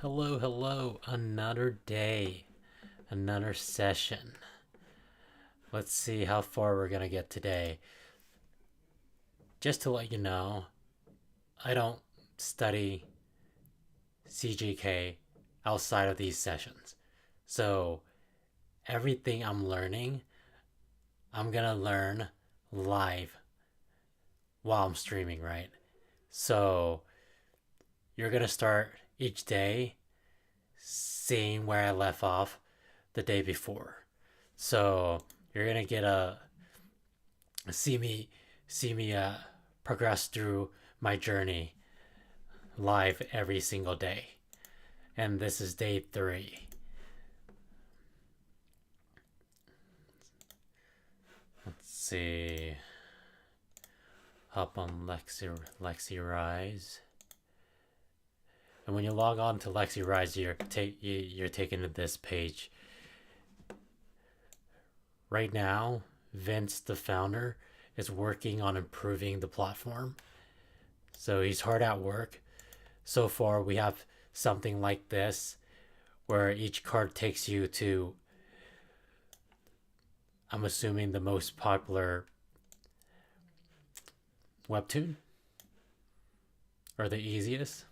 Hello, hello. Another day, another session. Let's see how far we're gonna get today. Just to let you know, I don't study CGK outside of these sessions. So everything I'm learning, I'm gonna learn live while I'm streaming, right? So you're gonna start each day seeing where I left off the day before. So you're gonna get a see me progress through my journey live every single day. And this is day 3. Let's see. Hop on lexirise. And when you log on to lexirise, you're taken to this page. Right now, Vince, the founder, is working on improving the platform. So he's hard at work. So far, we have something like this, where each card takes you to, I'm assuming, the most popular webtoon, or the easiest.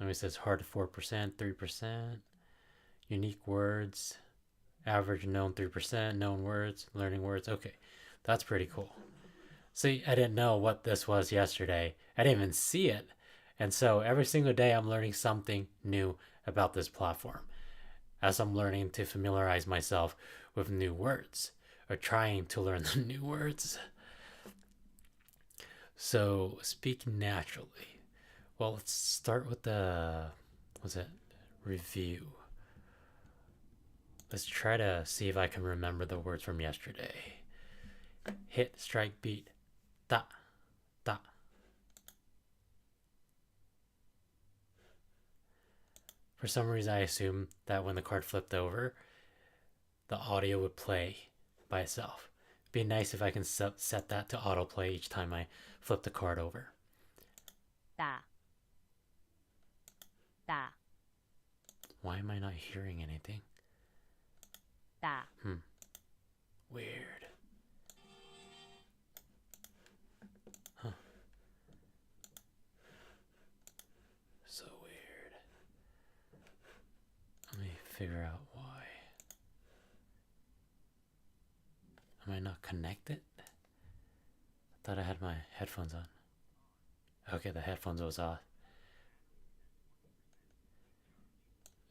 It says hard 4%, 3%, unique words, average known 3%, known words, learning words. Okay, that's pretty cool. See, I didn't know what this was yesterday. I didn't even see it. And so every single day I'm learning something new about this platform as I'm learning to familiarize myself with new words, or trying to learn the new words. So speak naturally. Well, let's start with the, review. Let's try to see if I can remember the words from yesterday. Hit, strike, beat. Da, da. For some reason, I assumed that when the card flipped over, the audio would play by itself. It'd be nice if I can set that to autoplay each time I flip the card over. Da. Da. Why am I not hearing anything? Da. Weird. Huh. So weird. Let me figure out why. Am I not connected? I thought I had my headphones on. Okay, the headphones was off.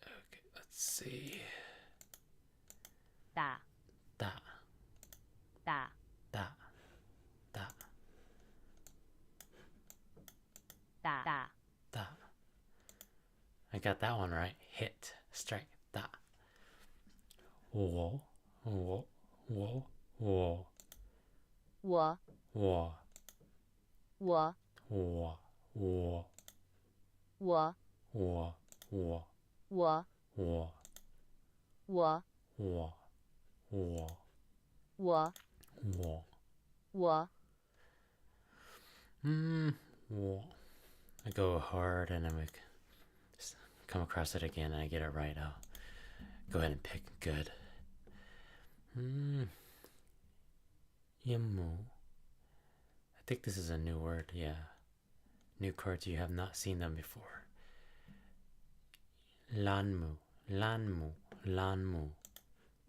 Okay, let's see. Da. Da, Da. da, da, Da. Da. da. I got that one right. Hit, strike, da. Whoa, whoa, whoa, whoa. 我 Whoa, 我 whoa, whoa, 我 whoa, whoa, 我 whoa, 我 whoa, whoa, 我 whoa. 我 Whoa. I go hard and then we come across it again and I get it right. I'll go ahead and pick good. Imma. I think this is a new word, yeah. New cards, you have not seen them before. Lanmu, lanmu, lanmu,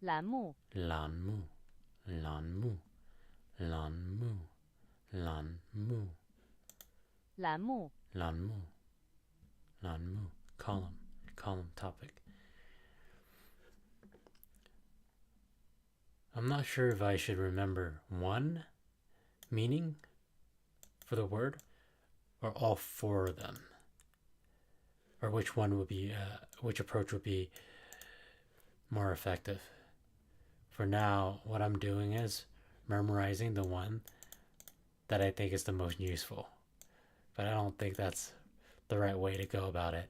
栏目 lanmu, lanmu, lanmu, lanmu, 栏目 lanmu, lanmu, column topic. I'm not sure if I should remember one meaning for the word or all 4 of them, or which one would be which approach would be more effective. For now, what I'm doing is memorizing the one that I think is the most useful, but I don't think that's the right way to go about it,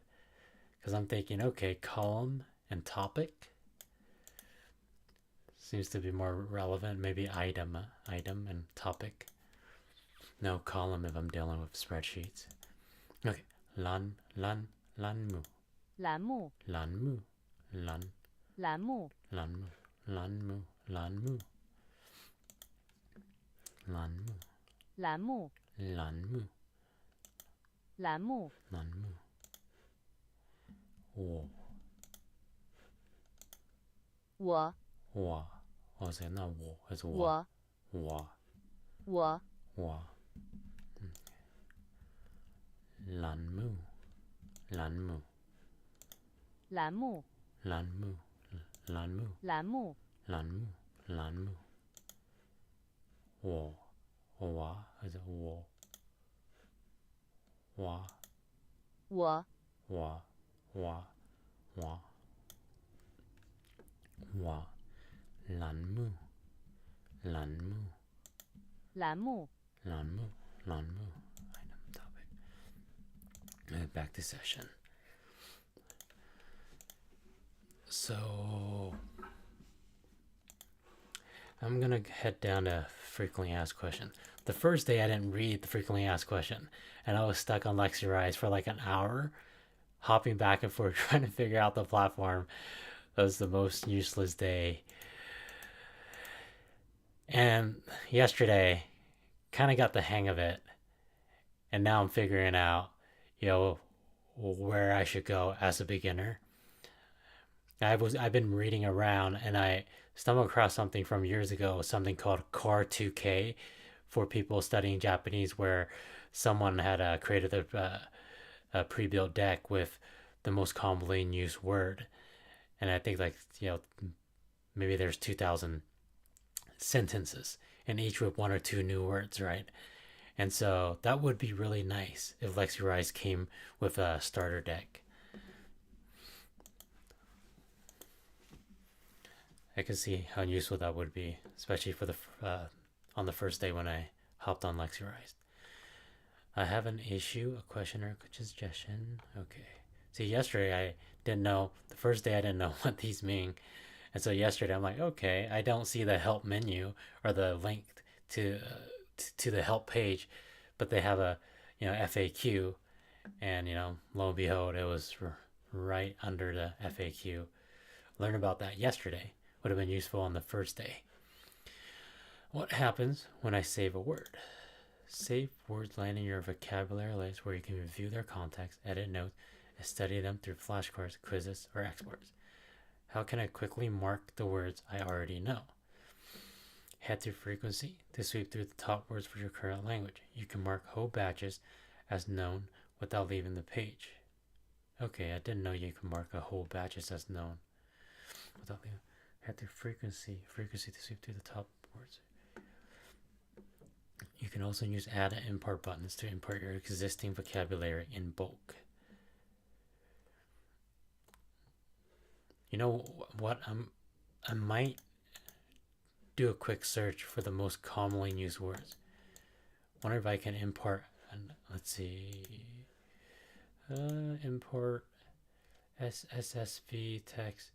because I'm thinking, okay, column and topic seems to be more relevant. Maybe item and topic. No column if I'm dealing with spreadsheets. Okay, lanmu, 栏目 lan mu, lan, 栏目 lan mu, lan mu, lan mu, lan mu, 栏目 lan mu, 栏目 lan mu, wo, 我 wa, 哇塞，那我还是我哇我哇，lan mu, lan mu, 栏目 lan mu, lan mu, 栏目 lan mu, lan mu，我哇还是我哇我哇哇哇哇，lan mu, lan mu, 栏目 lan mu, lan mu. Item topic. Back to session. So I'm gonna head down to frequently asked questions. The first day I didn't read the frequently asked question, and I was stuck on lexirise for like an hour, hopping back and forth trying to figure out the platform. That was the most useless day. And yesterday, kind of got the hang of it, and now I'm figuring out, where I should go as a beginner. I've been reading around, and I stumbled across something from years ago, something called Car 2K for people studying Japanese, where someone had created a pre-built deck with the most commonly used word, and I think maybe there's 2,000 sentences, and each with one or two new words, right? And so that would be really nice if lexirise came with a starter deck. I can see how useful that would be, especially for on the first day when I hopped on lexirise. I have an issue, a question, or a suggestion. Okay. See, yesterday I didn't know. The first day I didn't know what these mean, and so yesterday I'm like, okay, I don't see the help menu or the link to the help page, but they have a FAQ, and lo and behold, it was right under the FAQ. Learned about that yesterday. Would have been useful on the first day. What happens when I save a word? Save words land in your vocabulary list where you can review their context, edit notes, and study them through flashcards, quizzes, or exports. How can I quickly mark the words I already know? Head to frequency to sweep through the top words for your current language. You can mark whole batches as known without leaving the page. Okay, I didn't know you could mark a whole batches as known without leaving. Head to frequency to sweep through the top words. You can also use add and import buttons to import your existing vocabulary in bulk. You know what? I might do a quick search for the most commonly used words. Wonder if I can import, and let's see, import SSV text.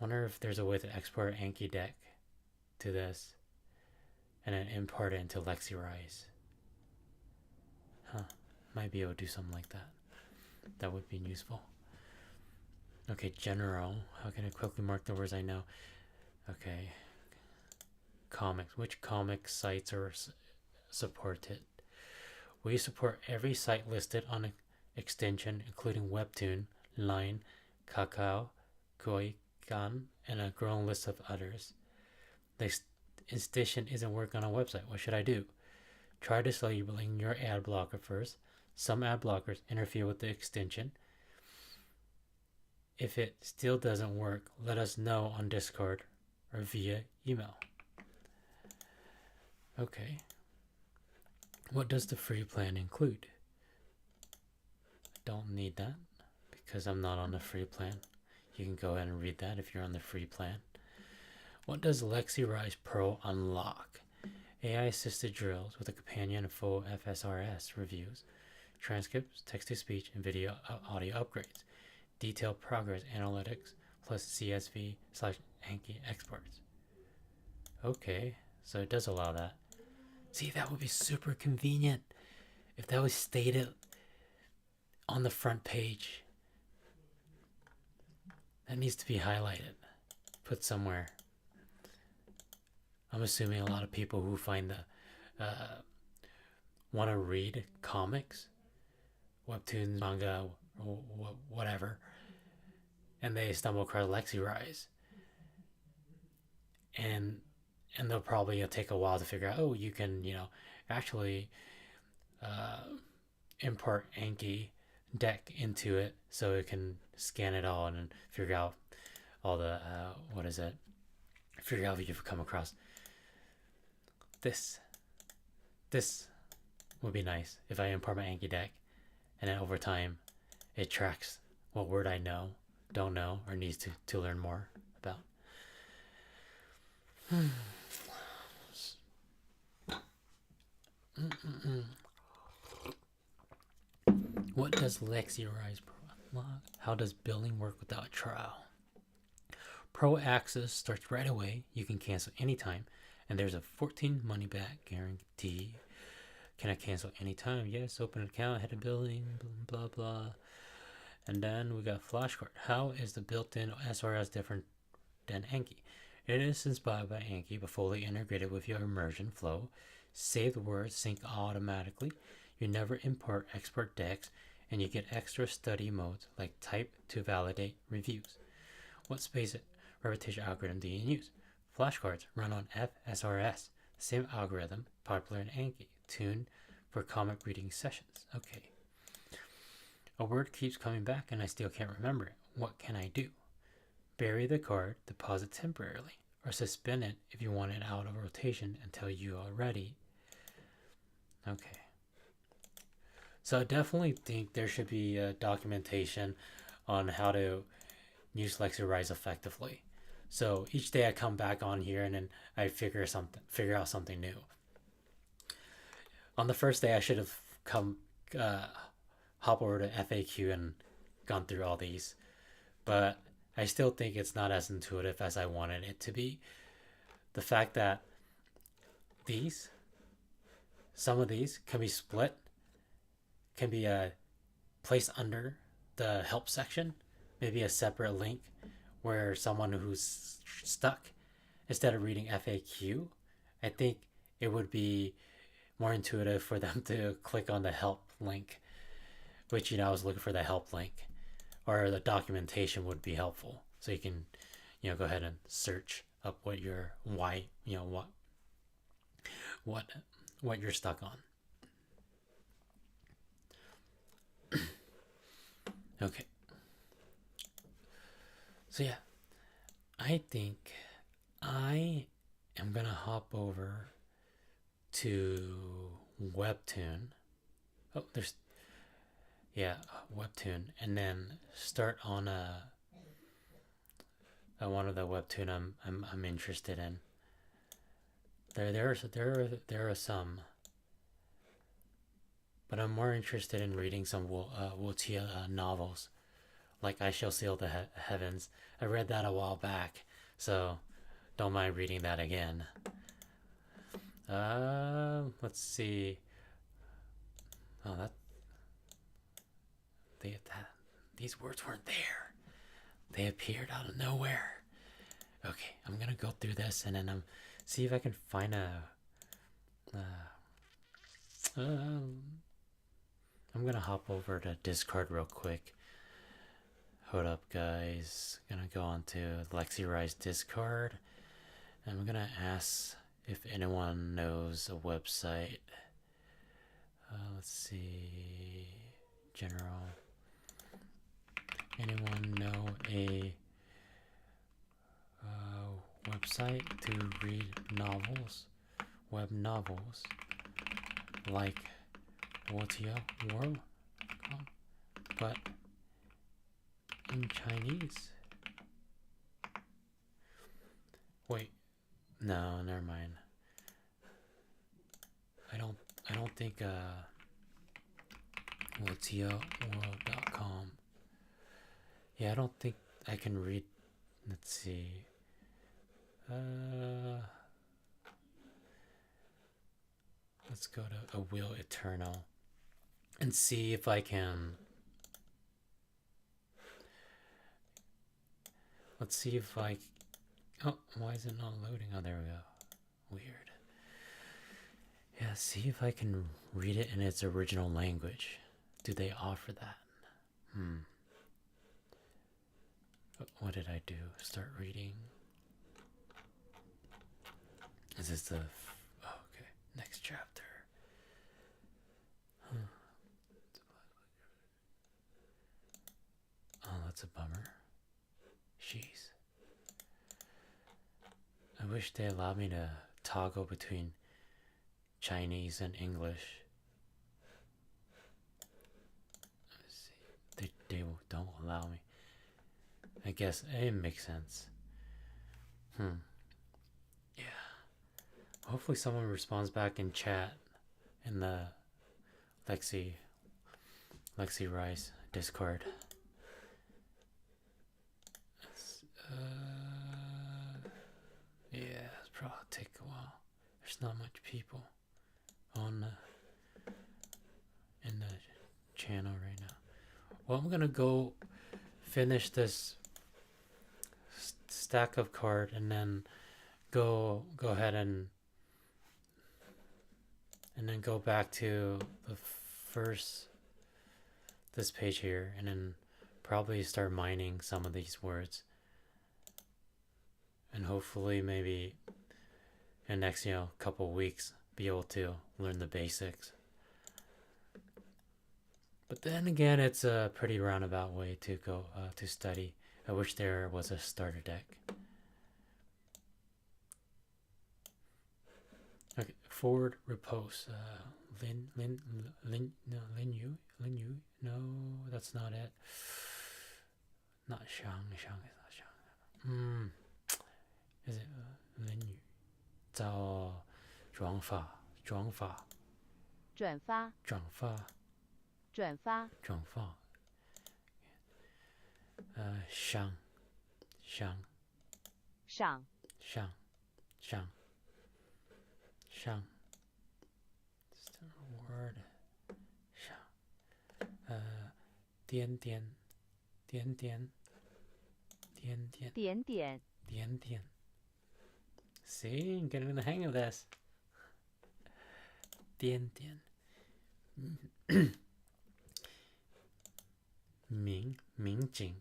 Wonder if there's a way to export Anki deck to this and then import it into lexirise. Might be able to do something like that. That would be useful. Okay, general. How can I quickly mark the words I know? Okay. Comics. Which comic sites are supported? We support every site listed on an extension, including Webtoon, Line, Kakao, Koikan, and a growing list of others. The extension isn't working on a website. What should I do? Try disabling your ad blocker first. Some ad blockers interfere with the extension. If it still doesn't work, let us know on Discord or via email. Okay. What does the free plan include? I don't need that because I'm not on the free plan. You can go ahead and read that if you're on the free plan. What does lexirise Pro unlock? AI-assisted drills with a companion and full FSRS reviews, transcripts, text-to-speech, and video audio upgrades, detailed progress analytics, plus CSV/Anki exports. Okay, so it does allow that. See, that would be super convenient if that was stated on the front page. That needs to be highlighted, put somewhere. I'm assuming a lot of people who find the want to read comics, webtoons, manga, whatever, and they stumble across lexirise, and they'll probably take a while to figure out. Oh, you can actually uh, import Anki deck into it, so it can scan it all and figure out all the what is it? Figure out if you've come across this. This would be nice if I import my Anki deck, and then over time, it tracks what word I know, don't know, or needs to learn more about. What does lexirise provide? How does billing work without trial? Pro access starts right away. You can cancel anytime, and there's a 14 money back guarantee. Can I cancel anytime? Yes. Open an account, head to billing, blah blah. And then we got flashcard. How is the built-in SRS different than Anki? It is inspired by Anki, but fully integrated with your immersion flow. Saved words sync automatically. You never import export decks, and you get extra study modes like type to validate reviews. What space repetition algorithm do you use? Flashcards run on FSRS, the same algorithm popular in Anki, tuned for comic reading sessions. Okay. A word keeps coming back and I still can't remember it. What can I do? Bury the card, deposit temporarily, or suspend it if you want it out of rotation until you are ready. Okay. So I definitely think there should be documentation on how to use lexirise effectively. So each day I come back on here and then I figure out something new. On the first day I should have hop over to FAQ and gone through all these, but I still think it's not as intuitive as I wanted it to be. The fact that some of these can be split, can be placed under the help section, maybe a separate link where someone who's stuck, instead of reading FAQ, I think it would be more intuitive for them to click on the help link, which I was looking for the help link, or the documentation would be helpful, so you can go ahead and search up what you're stuck on. Okay. So yeah, I think I am gonna hop over to Webtoon. Oh, there's Webtoon, and then start on one of the Webtoon I'm interested in. There are some, but I'm more interested in reading some Wutia novels, like I Shall Seal the Heavens. I read that a while back, so don't mind reading that again. Let's see. Oh, these words weren't there. They appeared out of nowhere. Okay, I'm gonna go through this and then see if I can find I'm gonna hop over to Discord real quick. Hold up, guys. Gonna go on to lexirise Discord, and I'm gonna ask if anyone knows a website. Let's see. General. Anyone know a website to read novels, web novels, like Wutia World, but in Chinese? Wait, no, never mind. I don't think WutiaWorld.com. Yeah, I don't think I can read. Let's see. Let's go to A Will Eternal and see if I can Let's see if I. Oh, why is it not loading? Oh, there we go. Weird. Yeah, see if I can read it in its original language. Do they offer that? What did I do? Start reading. Is this the. Oh, okay. Next chapter. Oh, that's a bummer. Jeez. I wish they allowed me to toggle between Chinese and English. Let's see. They don't allow me. I guess it makes sense. Yeah. Hopefully someone responds back in chat in the lexirise Discord. Yeah, it's probably take a while. There's not much people on in the channel right now. Well, I'm gonna go finish this stack of card and then go ahead and then go back to the this page here, and then probably start mining some of these words, and hopefully maybe in the next couple weeks be able to learn the basics. But then again, it's a pretty roundabout way to go to study. I wish there was a starter deck. Okay, forward repose. Lin Yu. No, that's not it. Not Shang. Shang is not Shang. Is it Lin Yu? 叫转发。转发转发。上。It's the word. 上。点点。See, I'm getting the hang of this. 点点。明景。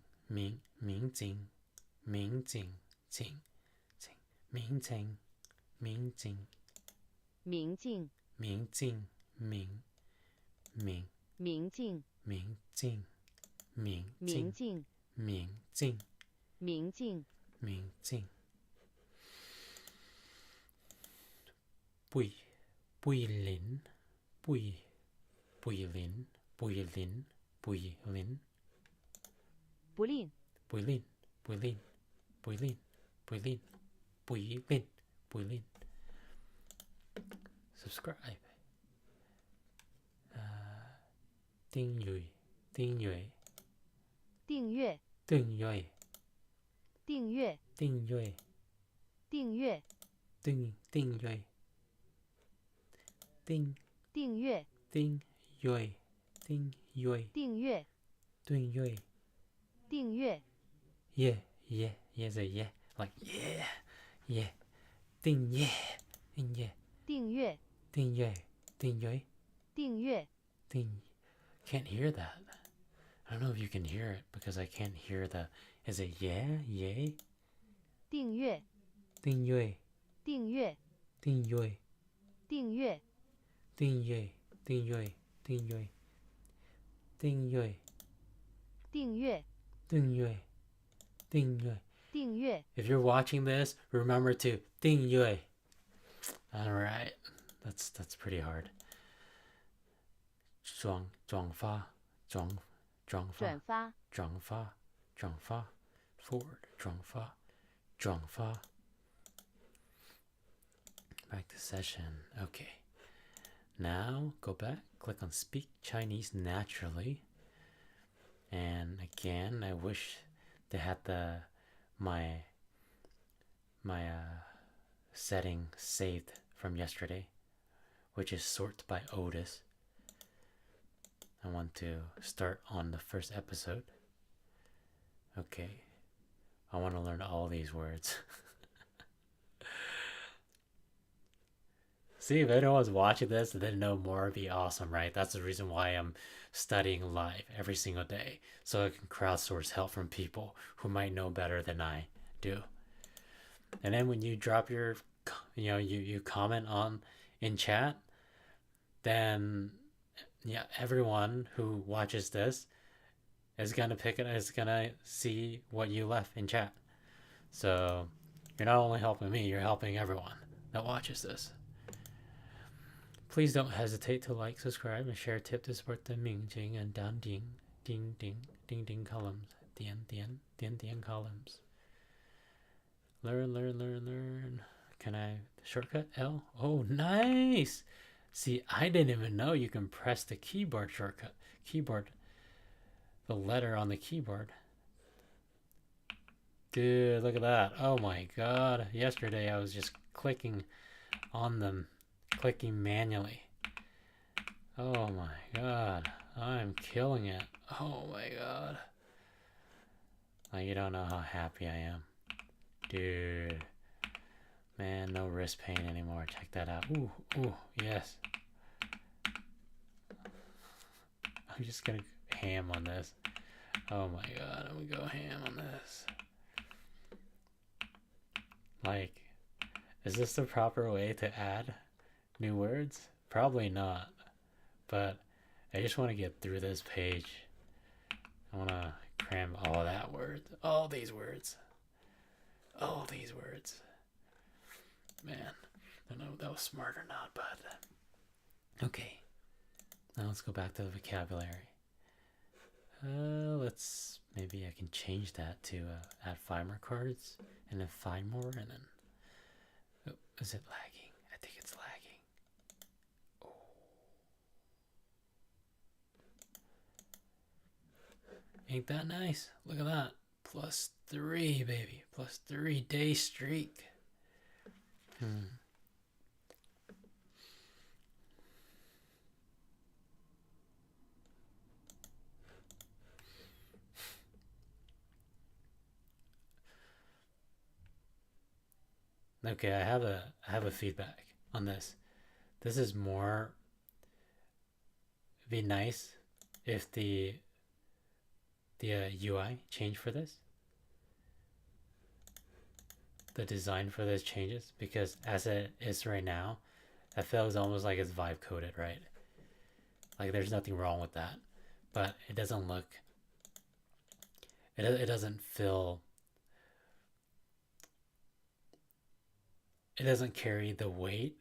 Subscribe. 订阅。订阅。订阅。订阅。订阅。订阅。订阅。订订阅。订订阅。订阅。订阅。订阅。订阅。订阅。Yeah, yeah, yeah, say yeah, like yeah, yeah. 订阅。订阅。订阅。订阅。订阅。订阅。订。Can't hear that. I don't know if you can hear it because I can't hear the. Is it yeah, yay? 订阅。订阅。订阅。订阅。订阅。订阅。订阅。订阅。订阅。订阅。订阅。订阅。订阅。If you're watching this, remember to 订阅. All right, that's pretty hard. 转发。转发。Forward. 转发。Back to session. Okay. Now go back, click on Speak Chinese Naturally. And again, I wish they had my setting saved from yesterday, which is sort by Otis. I want to start on the first episode. Okay. I want to learn all these words. See, if anyone's watching this and didn't know more, it'd be awesome, right? That's the reason why I'm studying live every single day, so I can crowdsource help from people who might know better than I do. And then when you drop your, you comment on in chat, then yeah, everyone who watches this is gonna pick it, is gonna see what you left in chat. So you're not only helping me, you're helping everyone that watches this. Please don't hesitate to like, subscribe, and share tip to support the Mingjing and Dan Ding, Ding Ding, Ding Ding columns. Dien columns. Learn. Can I shortcut L? Oh, nice! See, I didn't even know you can press the keyboard shortcut. The letter on the keyboard. Dude, look at that. Oh my god. Yesterday I was just clicking on them. Clicking manually. Oh my god. I'm killing it. Oh my god. Like, you don't know how happy I am. Dude. Man, no wrist pain anymore. Check that out. Ooh, yes. I'm just gonna ham on this. Oh my god, I'm gonna go ham on this. Like, is this the proper way to add new words? Probably not. But I just want to get through this page. I want to cram all that word, all these words. Man, I don't know if that was smart or not, but okay. Now let's go back to the vocabulary. Maybe I can change that to add 5 more cards, and then 5 more, and then, oh, is it lagging? I think it's lagging. Oh. Ain't that nice? Look at that. +3, baby. +3 day streak. Okay, I have a feedback on this. This is more. It'd be nice if the UI changed for this. The design for this changes, because as it is right now, that feels almost like it's vibe coded, right? Like, there's nothing wrong with that, but it doesn't look. It doesn't feel. It doesn't carry the weight.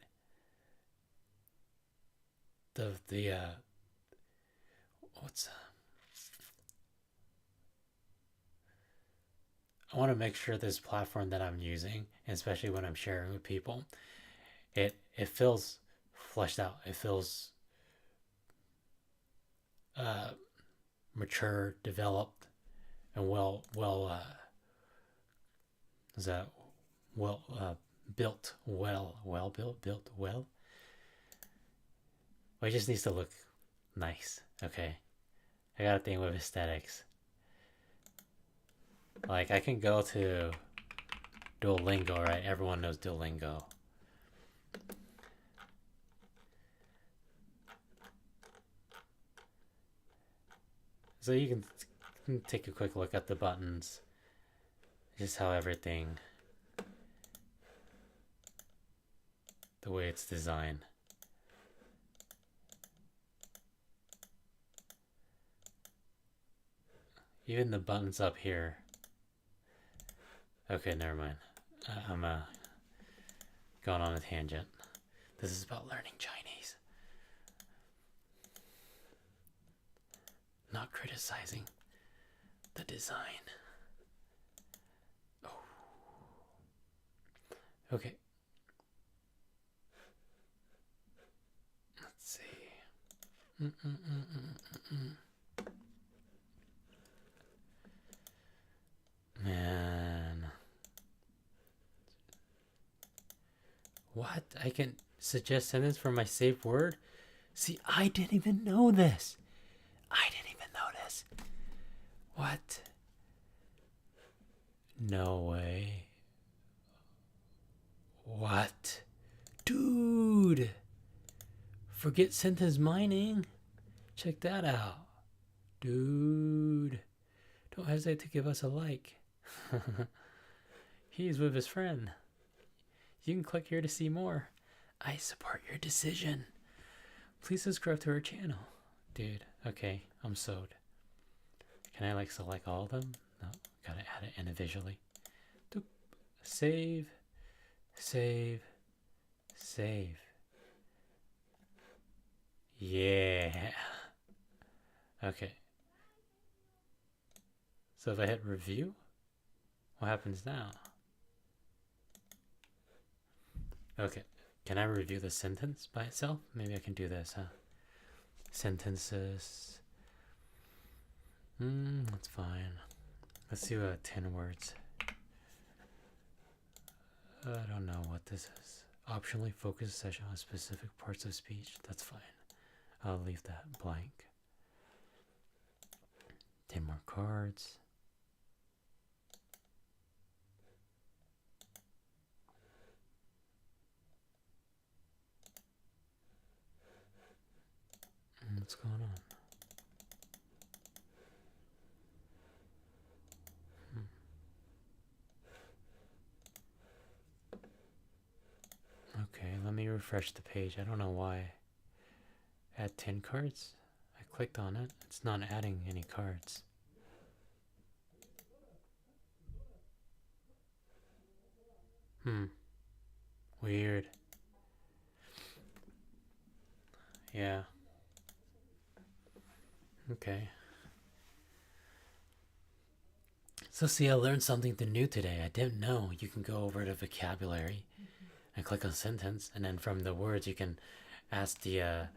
What's. I want to make sure this platform that I'm using, especially when I'm sharing with people, it feels fleshed out. It feels mature, developed, and well is that well built well built well. Well, it just needs to look nice. Okay, I got a thing with aesthetics. Like, I can go to Duolingo, right? Everyone knows Duolingo. So you can take a quick look at the buttons. Just how everything, the way it's designed. Even the buttons up here. Okay, never mind. I'm going on a tangent. This is about learning Chinese. Not criticizing the design. Oh. Okay. Let's see. Man. What? I can suggest sentence for my saved word? See, I didn't even know this. What? No way. What? Dude! Forget sentence mining. Check that out. Dude. Don't hesitate to give us a like. He's with his friend. You can click here to see more. I support your decision. Please subscribe to our channel. Dude, okay, I'm sewed. Can I like select all of them? No, gotta add it individually. Doop. Save, save, save. Yeah. Okay. So if I hit review, what happens now? Okay. Can I review the sentence by itself? Maybe I can do this, huh? Sentences. That's fine. Let's do 10 words. I don't know what this is. Optionally focus session on specific parts of speech. That's fine. I'll leave that blank. 10 more cards. What's going on? Okay, let me refresh the page. I don't know why. Add 10 cards? I clicked on it. It's not adding any cards. Weird. Yeah. Okay. So see, I learned something new today. I didn't know you can go over to vocabulary and click on sentence, and then from the words you can ask the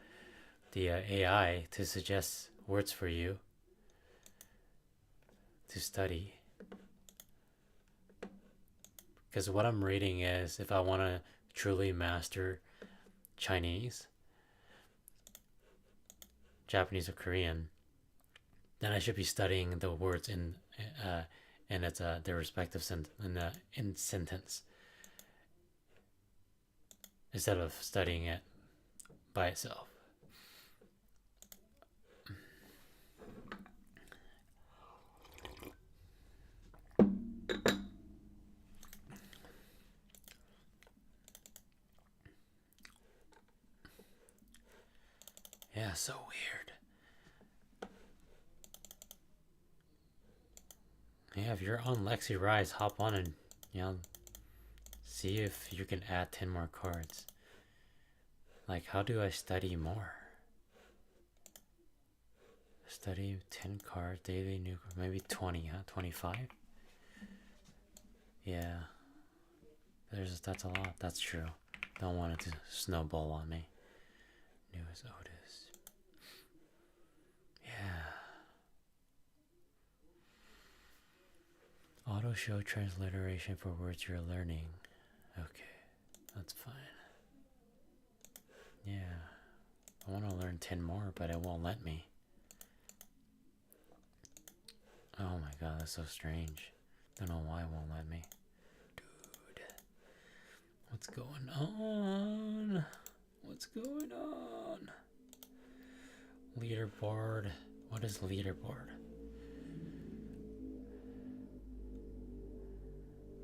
AI to suggest words for you to study. Because what I'm reading is, if I want to truly master Chinese, Japanese, or Korean, then I should be studying the words in its their respective in sentence, instead of studying it by itself. Yeah, so weird. Yeah, if you're on lexirise, hop on and see if you can add 10 more cards. Like, how do I study more? Study 10 cards daily, new, maybe 20, huh? 25. Yeah, that's a lot. That's true. Don't want it to snowball on me. New as Otis. Yeah. Auto show transliteration for words you're learning. Okay, that's fine. Yeah. I want to learn 10 more, but it won't let me. Oh my god, that's so strange. Don't know why it won't let me. Dude. What's going on? What's going on? Leaderboard. What is leaderboard?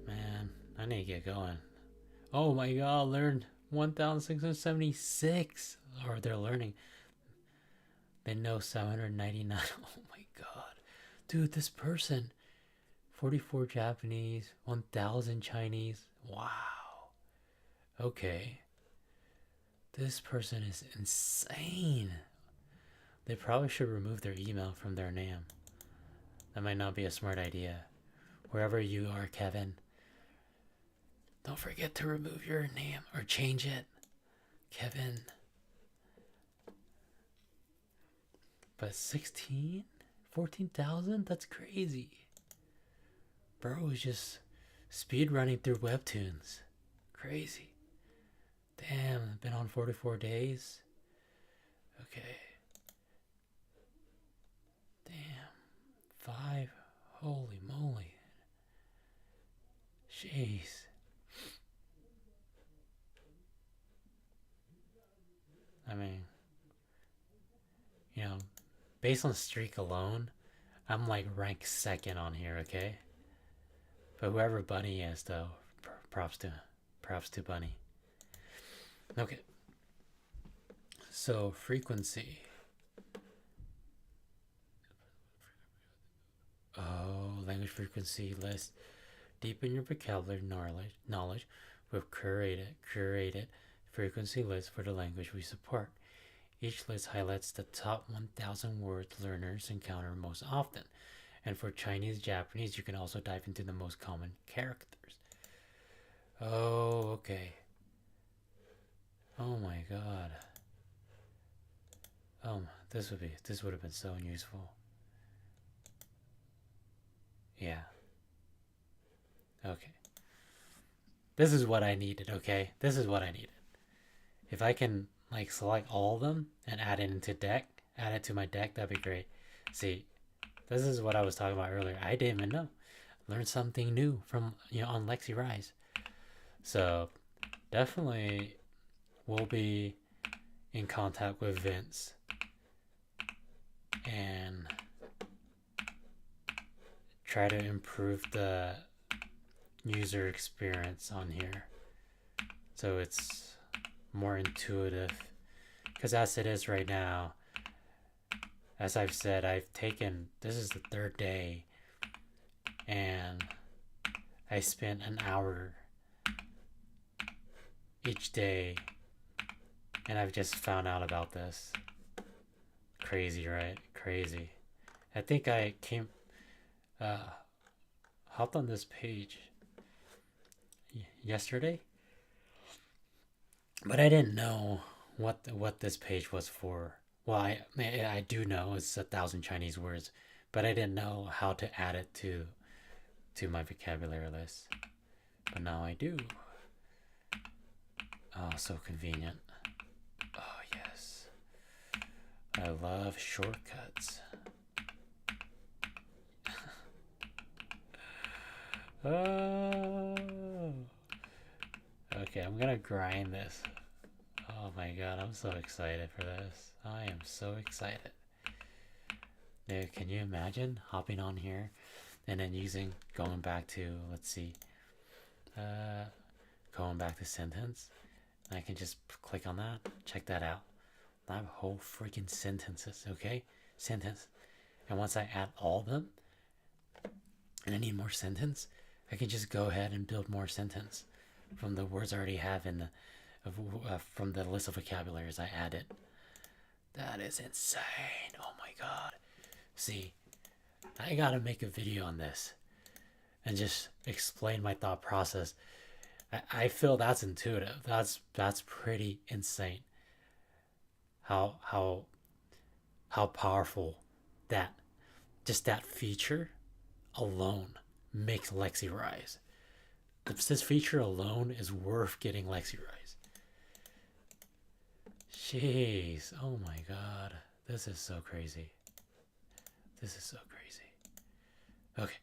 Man, I need to get going. Oh my god, I learned 1,676. Or they're learning. They know 799. Oh my god. Dude, this person. 44 Japanese, 1,000 Chinese. Wow. Okay. This person is insane. They probably should remove their email from their name. That might not be a smart idea. Wherever you are, Kevin, don't forget to remove your name or change it. Kevin. But 16? 14,000? That's crazy. Bro is just speed running through webtoons. Crazy. Damn, I've been on 44 days. Okay. Damn. 5. Holy moly. you know, based on streak alone, I'm like ranked second on here, okay? But whoever Bunny is, though, props to Bunny. Okay. So frequency. Oh, language frequency list. Deepen your vocabulary knowledge with curated frequency list for the language we support. Each list highlights the top 1,000 words learners encounter most often. And for Chinese, Japanese, you can also dive into the most common characters. Oh, okay. Oh my god. This would have been so useful. Yeah. Okay. This is what I needed, okay? This is what I needed. If I can like select all of them and add it to my deck, that'd be great. See, this is what I was talking about earlier. I didn't even know. Learned something new from on lexirise. So definitely we'll be in contact with Vince and try to improve the user experience on here so it's more intuitive, because as it is right now, as I've said, this is the third day and I spent an hour each day and I've just found out about this. Crazy, right? Crazy. I think I hopped on this page yesterday, but I didn't know what this page was for. Well, I do know it's 1,000 Chinese words, but I didn't know how to add it to my vocabulary list. But now I do. Oh, so convenient. Oh yes, I love shortcuts. Oh. Okay, I'm gonna grind this. Oh my god, I'm so excited for this. I am so excited. Dude, can you imagine hopping on here and then going back to, let's see, going back to sentence. And I can just click on that, check that out. I have whole freaking sentences, okay? Sentence. And once I add all of them, and I need more sentence, I can just go ahead and build more sentence from the words I already have from the list of vocabularies I added. That is insane. Oh my god. See, I gotta make a video on this and just explain my thought process. I feel that's intuitive. That's pretty insane. How powerful that feature alone makes lexirise. This feature alone is worth getting lexirise. Jeez, oh my god, this is so crazy. This is so crazy. Okay,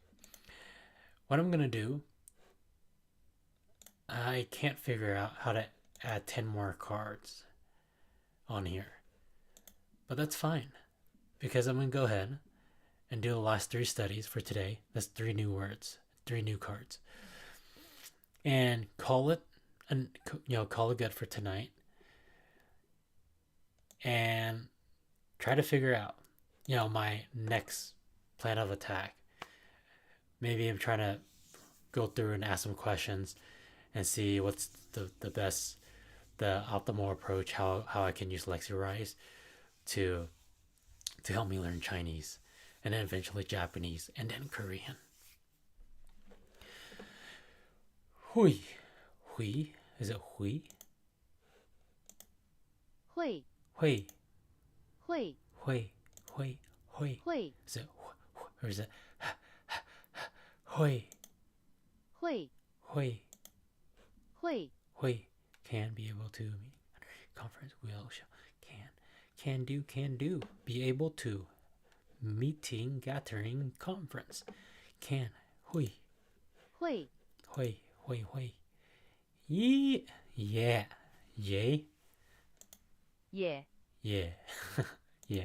what I'm gonna do, I can't figure out how to add 10 more cards on here, but that's fine, because I'm gonna go ahead and do the last 3 studies for today. That's 3 new words, 3 new cards, and call it good for tonight, and try to figure out my next plan of attack. Maybe I'm trying to go through and ask some questions and see what's the optimal approach, how I can use lexirise to help me learn Chinese, and then eventually Japanese, and then Korean. Hui. Hui. Is it hui? Hui. Hui. Hui. Hui. Hui. Hui. Hui. Is it or is it hui? Hui. Hui. Hui. Hui. Can be able to. Conference will show. Can do. Be able to. Meeting, gathering, conference. Can. Hui. Hui. Hui. Hui. Hui. Yee. Yeah. Yay. Yeah. Yeah. Yeah.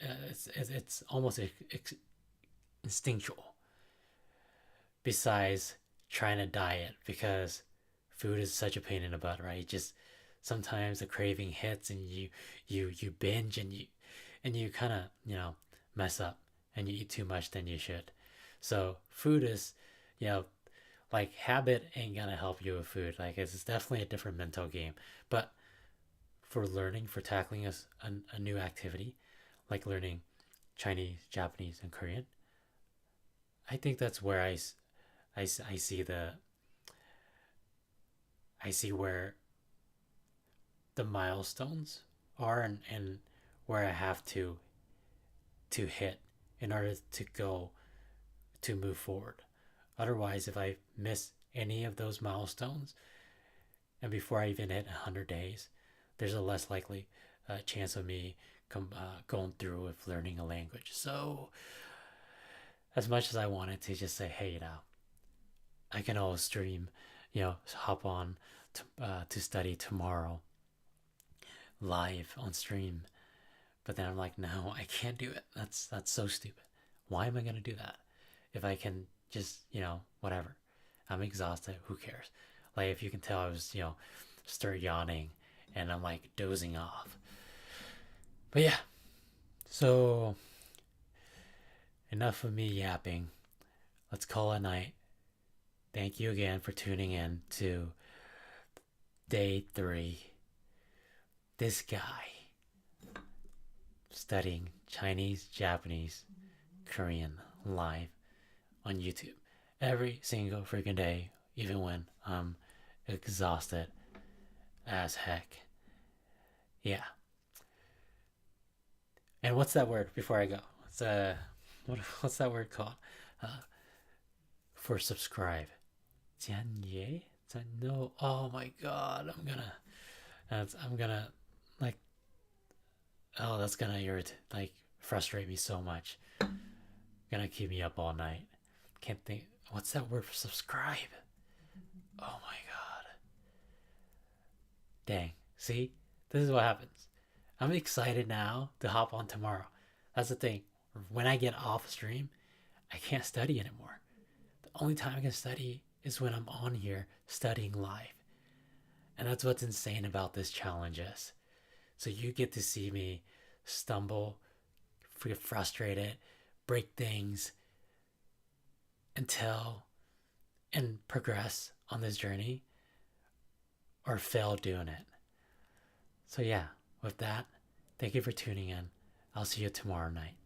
It's almost instinctual. Besides trying to diet, because food is such a pain in the butt, right? Just sometimes the craving hits and you binge and you kind of mess up and you eat too much than you should. So food is, you know, like habit ain't gonna help you with food. Like it's definitely a different mental game. But for learning, for tackling a new activity, like learning Chinese, Japanese, and Korean, I think that's where I see I see where the milestones are and where I have to hit in order to go to move forward. Otherwise, if I miss any of those milestones and before I even hit 100 days, there's a less likely chance of me going through with learning a language. So, as much as I wanted to just say, hey, I can always stream, hop on to study tomorrow live on stream. But then I'm like, no, I can't do it. That's so stupid. Why am I gonna do that if I can just whatever? I'm exhausted. Who cares? Like if you can tell, I was start yawning and I'm like dozing off. But yeah, so enough of me yapping. Let's call it a night. Thank you again for tuning in to day 3. This guy studying Chinese, Japanese, Korean live on YouTube every single freaking day, even when I'm exhausted as heck. Yeah. And what's that word before I go? What's that word called? Uh, for subscribe. jianye? No. Oh my god. I'm gonna like. Oh, that's gonna irritate. Like frustrate me so much. Gonna keep me up all night. Can't think. What's that word for subscribe? Oh my god. Dang. See? This is what happens. I'm excited now to hop on tomorrow. That's the thing. When I get off stream, I can't study anymore. The only time I can study is when I'm on here studying live. And that's what's insane about this challenge is. So you get to see me stumble, get frustrated, break things until and progress on this journey or fail doing it. So yeah, with that, thank you for tuning in. I'll see you tomorrow night.